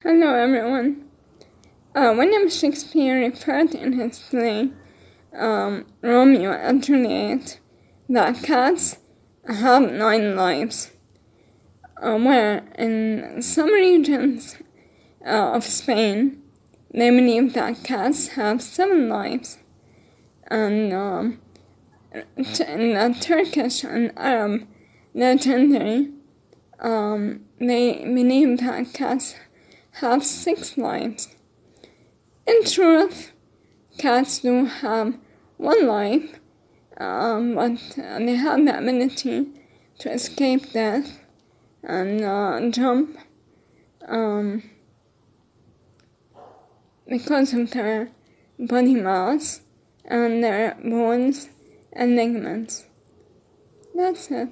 Hello everyone. William Shakespeare referred in his play Romeo and Juliet that cats have 9 lives, where in some regions of Spain they believe that cats have 7 lives, and in the Turkish and Arab legendary they believe that cats have 6 lives. In truth, cats do have 1 life, but they have the ability to escape death and jump because of their body mass and their bones and ligaments. That's it.